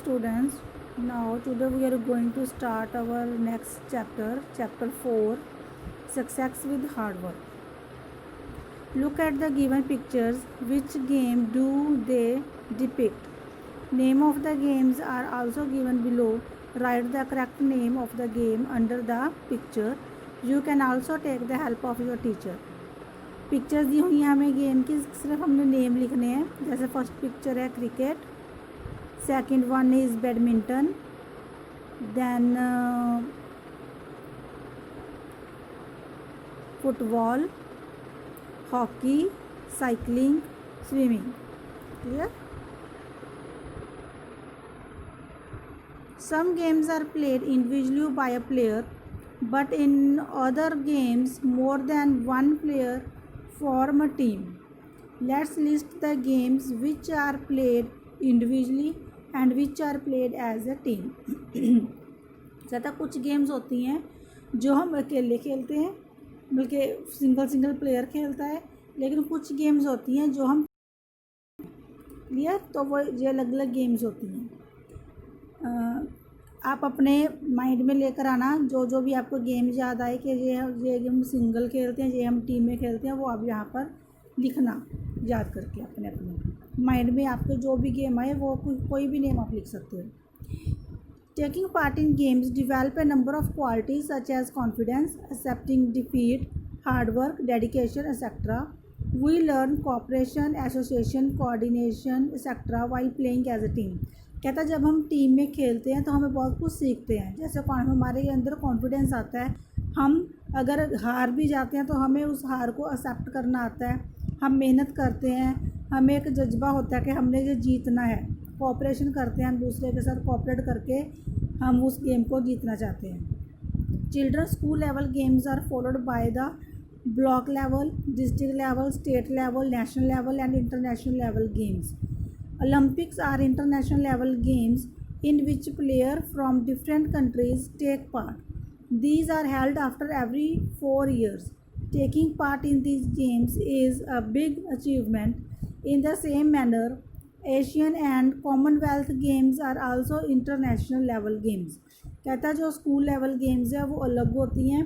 students, now today we are going to start our next chapter, chapter 4, success with hard work. Look at the given pictures. Which game do they depict? Name of the games are also given below. Write the correct name of the game under the picture. You can also take the help of your teacher. Pictures दी हुई हैं हमें game की, सिर्फ हमने name लिखने हैं. जैसे फर्स्ट पिक्चर है cricket, second one is badminton, then football, hockey, cycling, swimming. Clear? Some games are played individually by a player, but in other games more than one player form a team. Let's list the games which are played individually and which are played as a team. ज़्यादा कुछ games होती हैं जो हम अकेले खेलते हैं, बल्कि सिंगल प्लेयर खेलता है, लेकिन कुछ गेम्स होती हैं जो हम क्लियर, तो वो ये अलग अलग गेम्स होती हैं. आप अपने माइंड में लेकर आना जो भी आपको गेम याद आए कि ये हम सिंगल खेलते हैं, ये हम टीम में खेलते हैं, वो आप यहाँ पर लिखना याद करके अपने माइंड में. आपके जो भी गेम आए वो कोई भी नेम आप लिख सकते हो. Taking part in games develop a number of qualities such as confidence, accepting defeat, hard work, dedication etcetera. We learn cooperation, association, coordination etcetera while playing as a team. कहता है जब हम टीम में खेलते हैं तो हमें बहुत कुछ सीखते हैं. जैसे हमारे अंदर कॉन्फिडेंस आता है, हम अगर हार भी जाते हैं तो हमें उस हार को एक्सेप्ट करना आता है, हम मेहनत करते हैं, हमें एक जज्बा होता है कि हमने ये जीतना है. कोऑपरेशन करते हैं, हम दूसरे के साथ कोऑपरेट करके हम उस गेम को जीतना चाहते हैं. Children school level games are followed by the block level, district level, state level, national level and international level games. Olympics are international level games in which players from different countries take part. These are held after every 4 years. Taking part in these games is a big achievement. In the same manner, Asian and Commonwealth Games are also international level games. कहता है जो school level games है वो अलग होती हैं,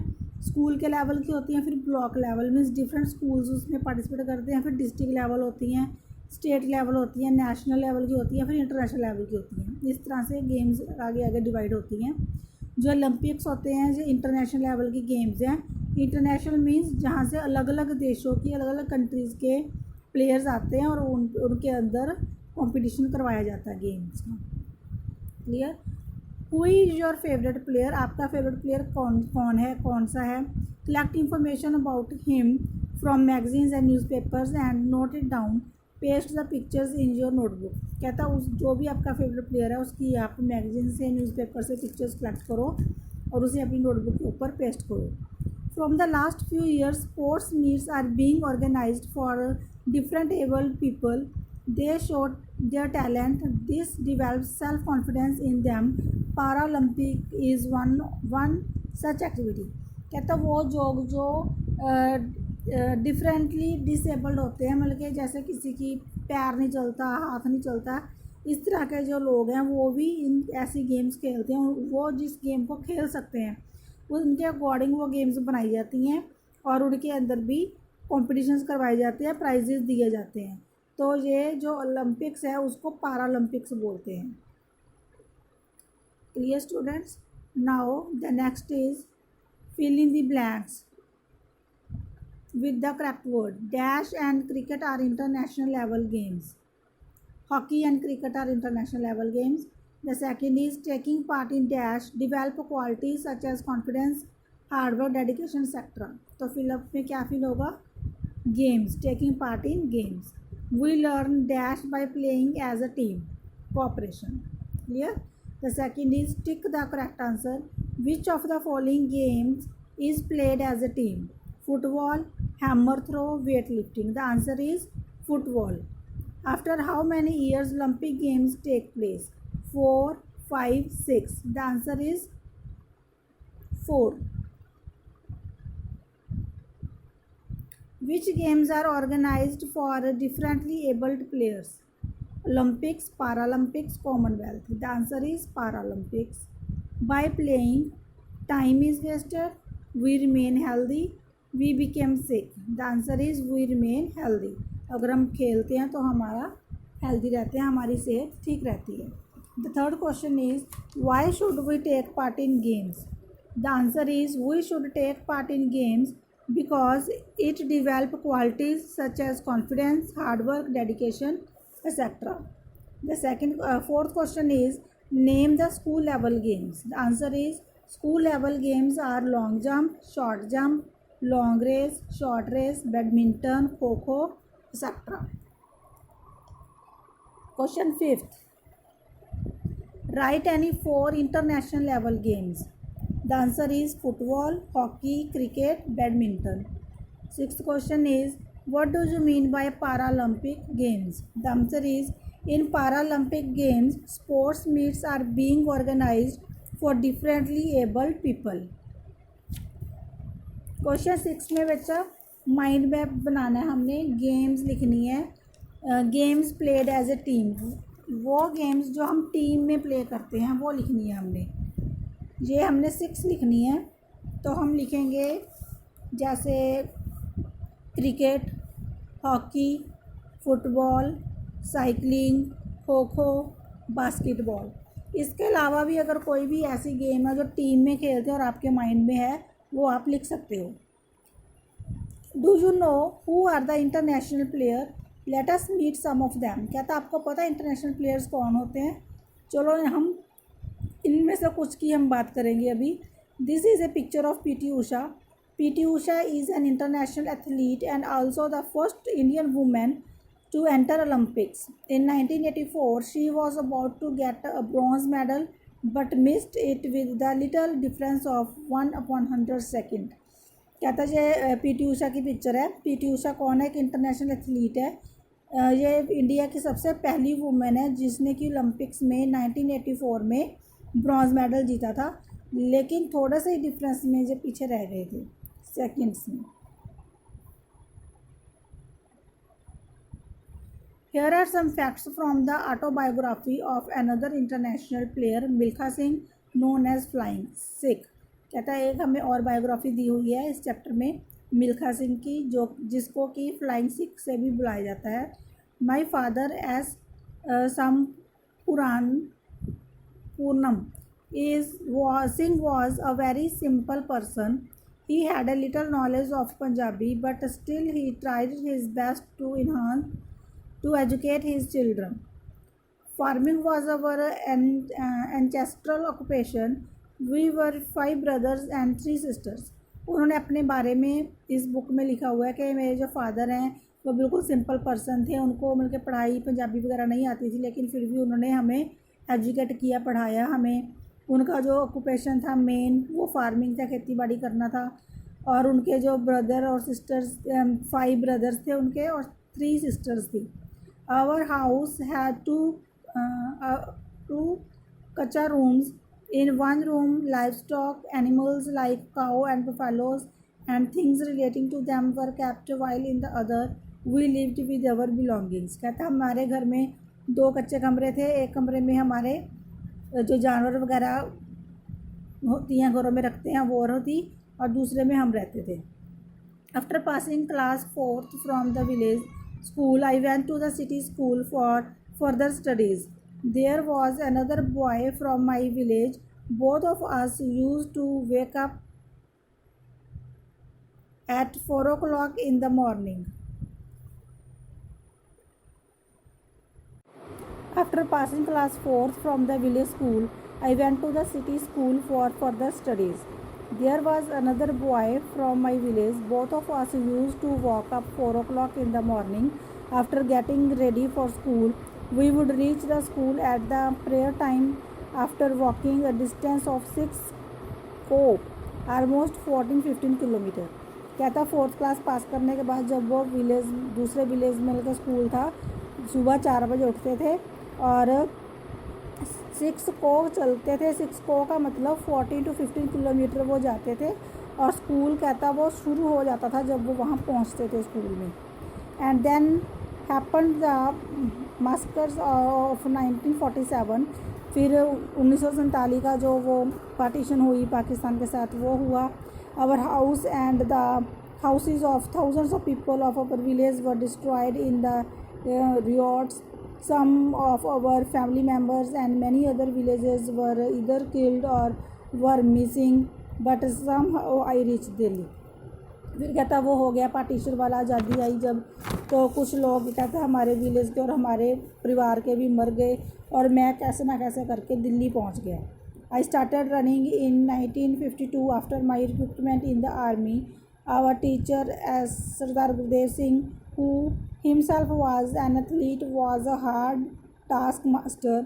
school के level की होती हैं, फिर block level means different schools उसमें पार्टिसिपेट करते हैं, फिर डिस्ट्रिक्ट लेवल होती हैं, स्टेट लेवल होती है, नेशनल लेवल की होती है, फिर इंटरनेशनल लेवल की होती हैं. इस तरह से गेम्स आगे डिवाइड होती हैं. जो ओलंपिक्स होते हैं जो इंटरनेशनल लेवल की गेम्स हैं. इंटरनेशनल मींस जहाँ से अलग अलग देशों की, अलग अलग कंट्रीज़ के प्लेयर्स आते हैं और उनके अंदर कंपटीशन करवाया जाता है गेम्स का. Clear? Who is your favourite player? आपका फेवरेट प्लेयर कौन है, कौन सा है? Collect information about him from magazines and newspapers and note it down. Paste the pictures in your notebook. कहता उस जो भी आपका फेवरेट प्लेयर है उसकी आप मैगजीन से, न्यूज़पेपर से पिक्चर्स कलेक्ट करो और उसे अपनी नोटबुक के ऊपर पेस्ट करो. From the last few years sports meets are being organised for different abled people. They showed their talent. This develops self confidence in them. Paralympic is one such activity. कहता वो जो differently disabled होते हैं, मतलब कि जैसे किसी की पैर नहीं चलता, हाथ नहीं चलता, इस तरह के जो लोग हैं वो भी इन ऐसी गेम्स खेलते हैं. वो जिस गेम को खेल सकते हैं उनके अकॉर्डिंग वो गेम्स बनाई जाती हैं और उनके अंदर भी कॉम्पिटिशन्स करवाए जाते हैं, प्राइजेस दिए जाते हैं. तो ये जो ओलंपिक्स है उसको पैरालंपिक्स बोलते हैं. Clear students? Now the next is fill in the blanks with the correct word. Dash and cricket are international level games. Hockey and cricket are international level games. The second is taking part in dash develop qualities such as confidence, hard work, dedication etc. तो fill up में क्या fill होगा? Games. Taking part in games. We learn dash by playing as a team. Cooperation. Clear? The second is tick the correct answer. Which of the following games is played as a team? Football, hammer throw, weightlifting. The answer is football. After how many years Olympic Games take place? 4, 5, 6. The answer is 4. Which games are organized for differently abled players? Olympics, Paralympics, Commonwealth? The answer is Paralympics. By playing, time is wasted, we remain healthy, we became sick. The answer is we remain healthy. अगर हम खेलते हैं तो हमारा healthy रहते हैं, हमारी सेहत ठीक रहती है. The third question is, why should we take part in games? The answer is, we should take part in games because it develops qualities such as confidence, hard work, dedication, etc. The fourth question is, name the school level games. The answer is, school level games are long jump, short jump, long race, short race, badminton, kho-kho, etc. Question 5th. Write any 4 international level games. The answer is football, hockey, cricket, badminton. 6th question is, what do you mean by Paralympic Games? The answer is, in Paralympic Games, sports meets are being organized for differently abled people. Question 6 में बच्चा mind map बनाना है, हमने games लिखनी है. Games played as a team, वो games जो हम team में प्ले करते हैं वो लिखनी है हमने. ये हमने 6 लिखनी है. तो हम लिखेंगे जैसे cricket, hockey, football, cycling, kho kho, basketball. इसके अलावा भी अगर कोई भी ऐसी गेम है जो टीम में खेलते हैं और आपके माइंड में है, वो आप लिख सकते हो. Do you know who are the international player? Let us meet some of them. क्या था आपको पता है इंटरनेशनल प्लेयर्स कौन होते हैं? चलो हम इनमें से कुछ की हम बात करेंगे अभी. This is a picture of PT Usha. PT Usha is an international athlete and also the first Indian women to enter Olympics. In 1984, she was about to get a bronze medal but missed it with the little difference of 1/100 second. कहता है PT Usha की picture है. PT Usha कौन है? एक international athlete है. ये India की सबसे पहली वुमेन है जिसने कि ओलंपिक्स में 1984 में ब्रॉन्ज मेडल जीता था, लेकिन थोड़ा सा ही डिफरेंस में जो पीछे रह गए थे सेकंड्स में. Here are some facts from the autobiography of another international player, Milkha Singh, known as Flying Sikh. कहता है एक हमें और बायोग्राफी दी हुई है इस चैप्टर में मिल्खा सिंह की, जो जिसको कि फ्लाइंग सिख से भी बुलाया जाता है. My father as some Purnam Singh was a very simple person. He had a little knowledge of Punjabi, but still he tried his best to educate his children. Farming was our ancestral occupation. We were 5 brothers and 3 sisters. उन्होंने अपने बारे में इस book में लिखा हुआ है कि मेरे जो फादर हैं वो बिल्कुल सिंपल पर्सन थे. उनको मिलकर पढ़ाई पंजाबी वगैरह नहीं आती थी, लेकिन फिर भी उन्होंने हमें एजुकेट किया, पढ़ाया हमें. उनका जो ऑक्यूपेशन था मेन वो फार्मिंग था, खेती बाड़ी करना था. और उनके जो ब्रदर और सिस्टर्स 5 ब्रदर्स थे उनके और 3 सिस्टर्स थी. Our house had two kacha rooms. In one room, livestock, animals like cow and buffaloes and things relating to them were kept, while in the other, we lived with our belongings. कहता हमारे घर में 2 कच्चे कमरे थे. एक कमरे में हमारे जो जानवर वगैरह होती हैं घरों में रखते हैं वो होती, और दूसरे में हम रहते थे. After passing class 4th from the village school, I went to the city school for further studies. There was another boy from my village. Both of us used to wake up at 4 o'clock in the morning. After passing class 4th from the village school, I went to the city school for further studies. There was another boy from my village. Both of us used to wake up 4 o'clock in the morning. After getting ready for school, we would reach the school at the prayer time after walking a distance of 6 kop, almost 14-15 kilometre. कहता 4th class pass करने के बाद जब वो दूसरे village में का school था, सुबह 4 बजे उठते थे और 6 को चलते थे. 6 को का मतलब 14-15 किलोमीटर वो जाते थे, और स्कूल कहता वो शुरू हो जाता था जब वो वहाँ पहुँचते थे स्कूल में. And then happened the massacres of 1947, फिर 1947 का जो वो पार्टीशन हुई पाकिस्तान के साथ वो हुआ। Our house and the houses of thousands of people of our village were destroyed in the riots. Some of our family members and many other villages were either killed or were missing, but somehow I reached Delhi. फिर कहता वो हो गया partition वाला, आज़ादी आई जब, तो कुछ लोग कहता हमारे विलेज के और हमारे परिवार के भी मर गए और मैं कैसे ना कैसे करके दिल्ली पहुंच गया। I started running in 1952 after my recruitment in the army. Our teacher as Sardar Gurdev Singh, who himself was an athlete, was a hard taskmaster.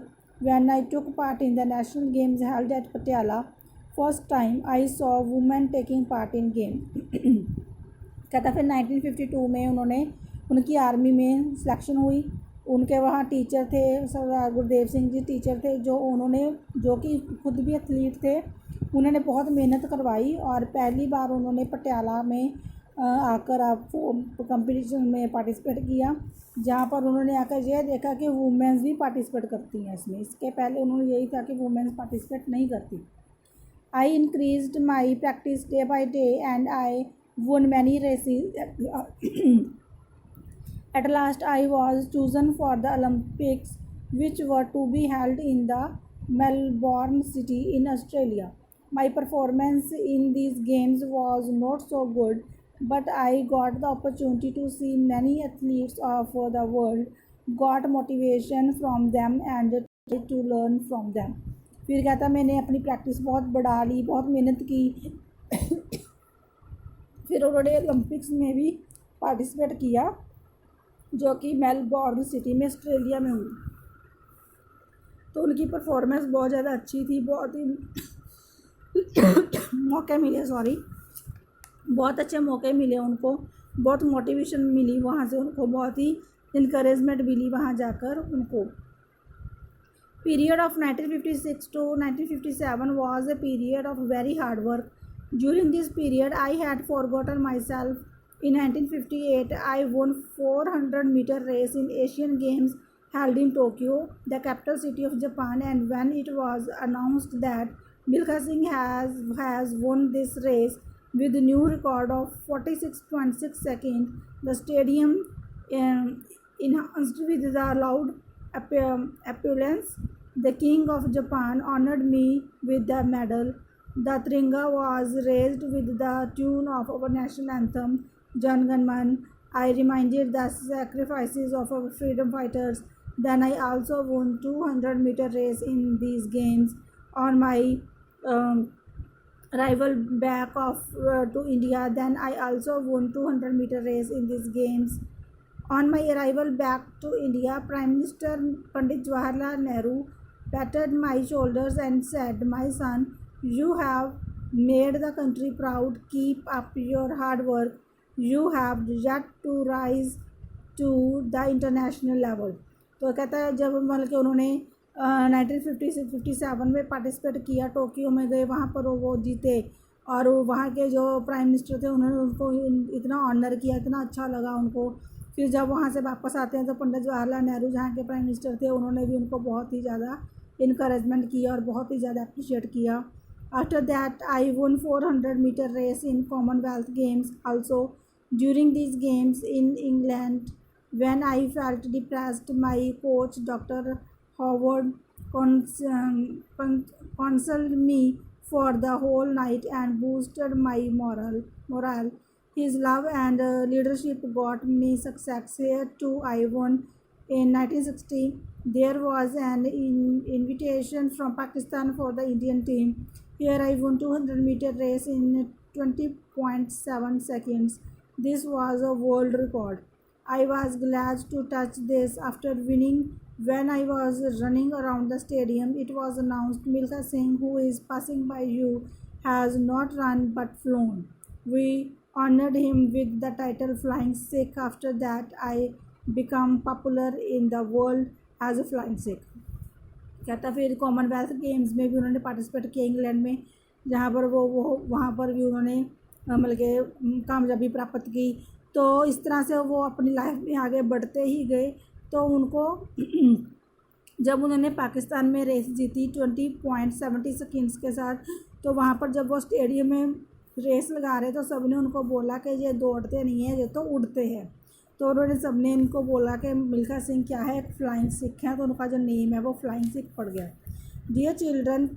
When I took part in the national games held at Patiala, first time I saw women taking part in game. कहता फिर 1952 में उनकी army में selection हुई। उनके वहाँ teacher थे, सरदार Gurdev Singh ji teacher थे, जो कि खुद भी एथलीट थे। उन्होंने बहुत मेहनत करवाई और पहली बार उन्होंने पटियाला में आकर आप कंपटीशन में पार्टिसिपेट किया, जहाँ पर उन्होंने आकर यह देखा कि वुमेंस भी पार्टिसिपेट करती हैं इसमें। इसके पहले उन्होंने यही था कि वुमेंस पार्टिसिपेट नहीं करती। I increased my practice day by day and I won many races. At last I was chosen for the Olympics, which were to be held in the Melbourne city in Australia. My performance in these games was not so good, but I got the opportunity to see many athletes of the world, got motivation from them and tried to learn from them. फिर कहता मैंने अपनी practice बहुत बढ़ा ली, बहुत मेहनत की। फिर उन्होंने ओलंपिक्स में भी पार्टिसिपेट किया, जो कि मेलबोर्न सिटी में ऑस्ट्रेलिया में हुई। तो उनकी परफॉर्मेंस बहुत ज़्यादा अच्छी थी, बहुत ही मौके मिले, बहुत अच्छे मौके मिले उनको, बहुत मोटिवेशन मिली वहाँ से उनको, बहुत ही इनकरेजमेंट मिली वहाँ जाकर उनको। Period of 1956 to 1957 was a period of very hard work. During this period, I had forgotten myself. In 1958, I won 400-meter race in Asian Games held in Tokyo, the capital city of Japan, and when it was announced that Milkha Singh has won this race with a new record of 46.6 seconds, the stadium enhanced with the loud applause. The King of Japan honored me with the medal. The Tiringa was raised with the tune of our national anthem, Jan Gan Man. I reminded the sacrifices of our freedom fighters. Then I also won 200-meter race in these games. On my arrival back to India, then I also won 200-meter race in these games. On my arrival back to India, Prime Minister Pandit Jawaharlal Nehru patted my shoulders and said, "My son, you have made the country proud. Keep up your hard work. You have yet to rise to the international level." तो कहता है जब मतलब कि उन्होंने 1957 में participate किया, Tokyo में गए, वहाँ पर वो जीते और वहाँ के जो प्राइम मिनिस्टर थे उन्होंने उनको इतना ऑनर किया, इतना अच्छा लगा उनको। फिर जब वहाँ से वापस आते हैं तो पंडित जवाहरलाल नेहरू जहाँ के प्राइम मिनिस्टर थे उन्होंने भी उनको बहुत ही ज़्यादा इनकरेजमेंट किया और बहुत ही ज़्यादा अप्रिशिएट किया। After that, I won 400-meter race in Commonwealth Games also. During these games in England, when I felt depressed, my coach, Dr. Howard, counseled me for the whole night and boosted my morale. His love and leadership got me success. Here too, I won. In 1960, there was an invitation from Pakistan for the Indian team. Here I won 200-meter race in 20.7 seconds. This was a world record. I was glad to touch this after winning. When I was running around the stadium, it was announced, "Milkha Singh, who is passing by you, has not run but flown." We honored him with the title Flying Sikh. After that, I became popular in the world as a Flying Sikh. कहता फिर Commonwealth games में भी उन्होंने participate किया England में, जहाँ पर वो वहाँ पर भी उन्होंने मतलब के कामयाबी प्राप्त की। तो इस तरह से वो अपनी लाइफ में आगे बढ़ते ही गए। तो उनको जब उन्होंने पाकिस्तान में रेस जीती 20.70 सेकेंड्स के साथ, तो वहाँ पर जब वो स्टेडियम में रेस लगा रहे तो सब ने उनको बोला कि ये दौड़ते नहीं है, ये तो उड़ते हैं। तो उन्होंने सब ने इनको बोला कि मिल्खा सिंह क्या है, फ्लाइंग सिख है, तो उनका जो नेम है वो फ्लाइंग सिख पड़ गया। Dear children,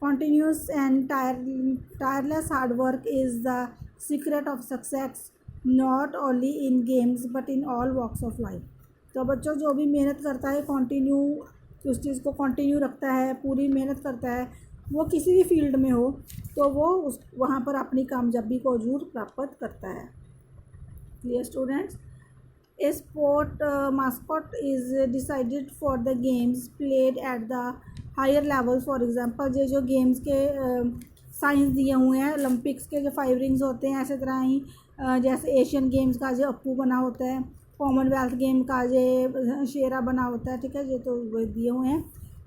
continuous and tireless hard work is the secret of success not only in games but in all walks of life। तो बच्चों, जो भी मेहनत करता है, कंटिन्यू उस चीज़ को कंटिन्यू रखता है, पूरी मेहनत करता है, वो किसी भी फील्ड में हो, तो वो उस वहाँ पर अपनी कामयाबी को जरूर प्राप्त करता है। Clear students? A sport mascot is decided for the games played at the higher level। For example जो गेम्स के साइंस दिए हुए हैं, ओलंपिक्स के जो 5 रिंग्स होते हैं, ऐसे तरह ही जैसे एशियन गेम्स का जो अप्पू बना होता है, कॉमनवेल्थ गेम का जो शेरा बना होता है, ठीक है, ये तो वो दिए हुए हैं।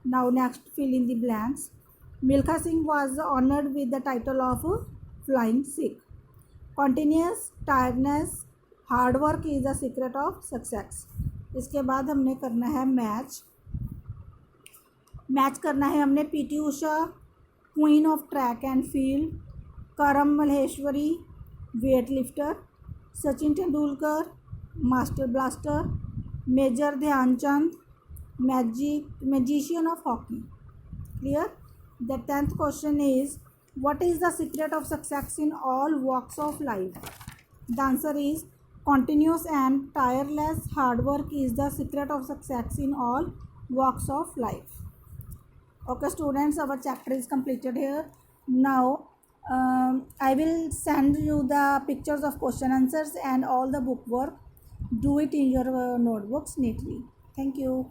Now next, fill in the blanks. Milkha Singh was honoured with the title of flying Sikh. Continuous tiredness hard work is the secret of success. इसके बाद हमने करना है मैच करना है हमने PT Usha, queen of track and field, Karam Malleswari, weight lifter, Sachin Tendulkar, master blaster, major Dhyanchand, magician of hockey. Clear? The 10th question is, what is the secret of success in all walks of life? The answer is, continuous and tireless hard work is the secret of success in all walks of life। Okay students, our chapter is completed here. Now I will send you the pictures of question answers and all the book work. Do it in your notebooks neatly. Thank you.